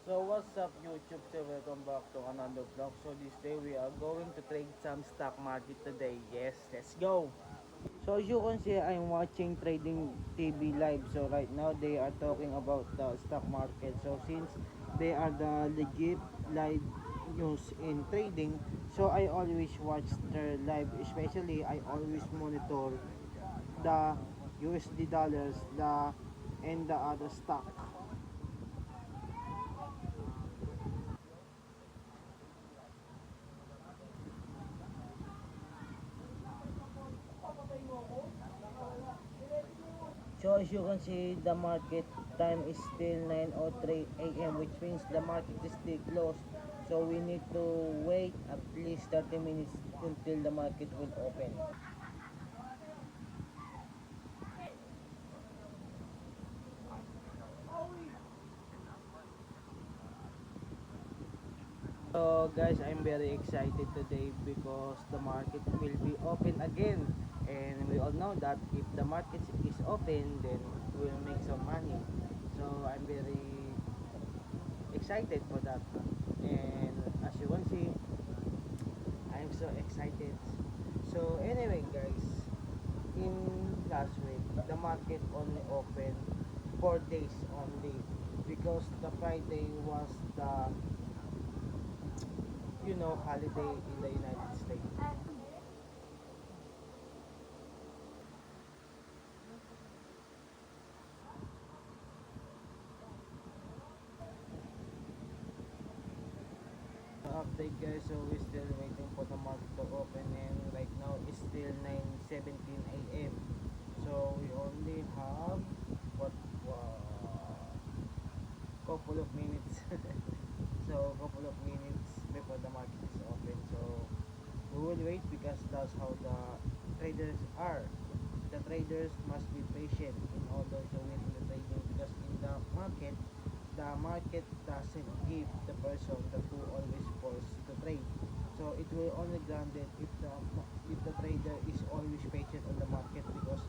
So what's up YouTube? So welcome back to another vlog. So this day we are going to trade some stock market today. Yes, let's go. So as you can see, I'm watching Trading TV live. So right now they are talking about the stock market. So since they are the legit live news in trading, so I always watch their live. Especially I always monitor the USD dollars, the and the other stock. So as you can see, the market time is still 9:03 a.m. which means the market is still closed. So we need to wait at least 30 minutes until the market will open. So guys, I'm very excited today because the market will be open again. And we all know that if the market is open, then we'll make some money. So I'm very excited for that. And as you can see, I'm so excited. So anyway guys, in last week, the market only opened 4 days only because the Friday was the holiday in the United States. So update guys, so we're still waiting for the market to open and right now it's still 9:17 a.m. So we only have what couple of minutes. So couple of minutes before the market is open. So we will wait because that's how the traders are. The traders must be patient in order to win in the trading because in the market doesn't give the person that who always force to trade. So it will only granted if the trader is always patient on the market because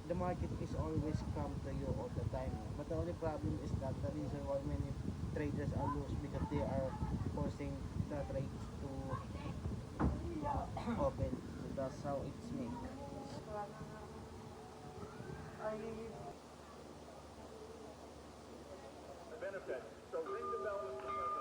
the market is always come to you all the time. But the only problem is that the reason why many traders are lose because they are forcing the trades to open. So that's how it's made. Benefit. So ring the bell, Mr. President.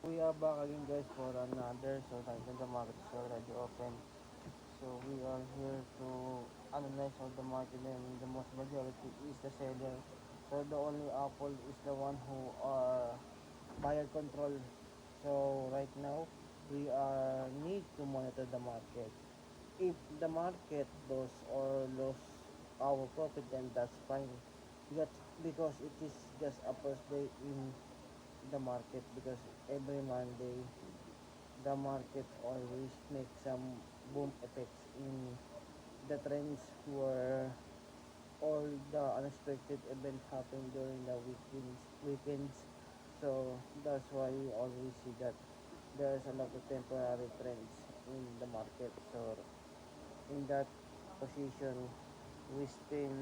We are back again guys for another. So right now the market is already open. So we are here to analyze all the market and the most majority is the seller. So the only Apple is the one who are buyer control. So right now we are need to monitor the market. If the market lose or lose our profit, then that's fine. Because it is just a first day in the market because every Monday the market always makes some boom effects in the trends where all the unexpected event happen during the weekends. So that's why you always see that there's a lot of temporary trends in the market. So in that position we still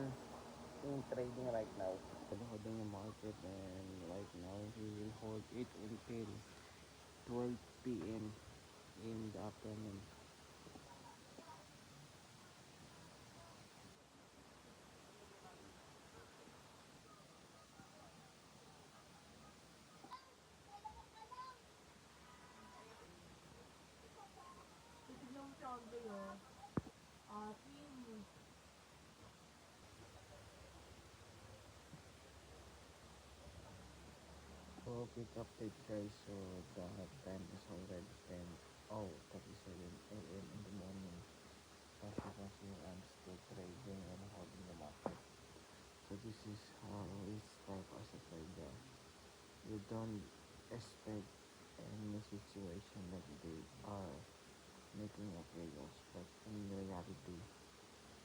in trading right now. Holding the market and right now we will hold it until 12 p.m. in the afternoon. So quick update guys, so the time is already 10:37 a.m. in the morning. As you can see, I'm still trading and holding the market. So this is how we start as a trader. You don't expect any situation that they are making a chaos, but in reality,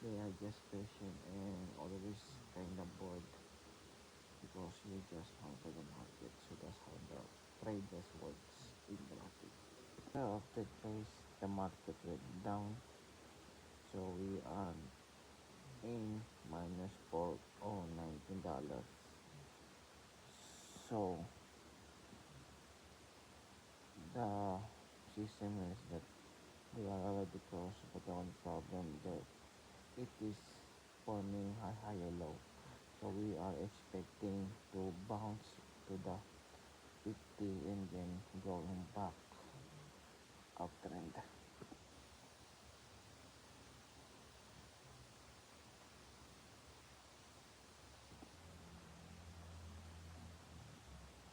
they are just patient and always kind of bored because you just monitor the market. just works in the market. So after guys, the market went down. So we are in minus 4 or $19. So the system is that we are already close, but the only problem that it is forming a higher low. So we are expecting to bounce to the 50 and then going back uptrend.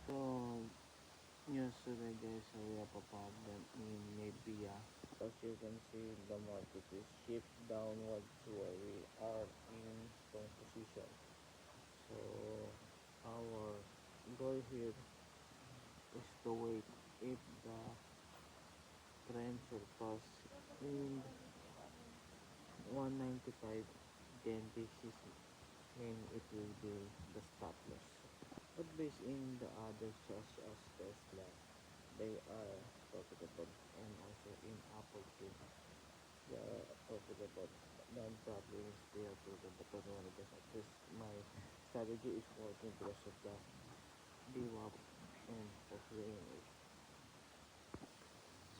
So yesterday guys, we have a problem in Nebia. As you can see, the market is shift downwards where we are in strong position. So our goal here is to wait if the trend surpass in 195, then this is when it will be the stop loss. But based in the others such as Tesla, they are profitable, and also in Apple too, they are profitable. Then probably they are profitable because at least my strategy is working because of the DWAP and also the image.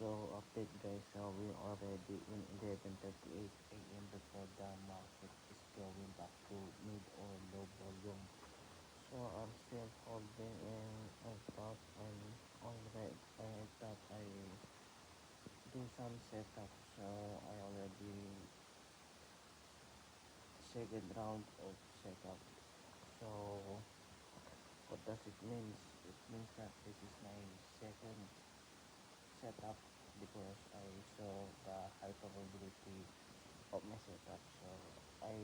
So update guys, we already in 11:38 a.m. before the market is going back to mid or low volume. So I'm still holding, and I thought I do some setup. So I already second round of setup. So what does it mean? It means that this is my second setup because I saw the high probability of my setup. So I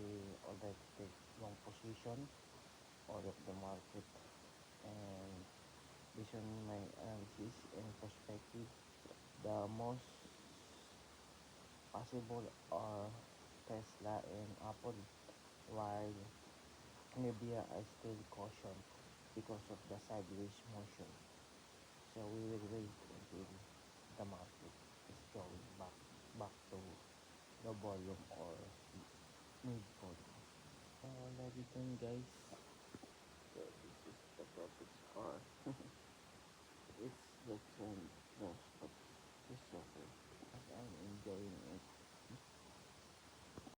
already take long position out of the market, and based on my analysis and perspective, the most possible are Tesla and Apple, while Nvidia I still caution because of the sideways motion. So we will wait until the market is going back to the volume or mid volume. Already done guys. So this is the profits are. It's the trend loss, but it's okay as I'm enjoying it.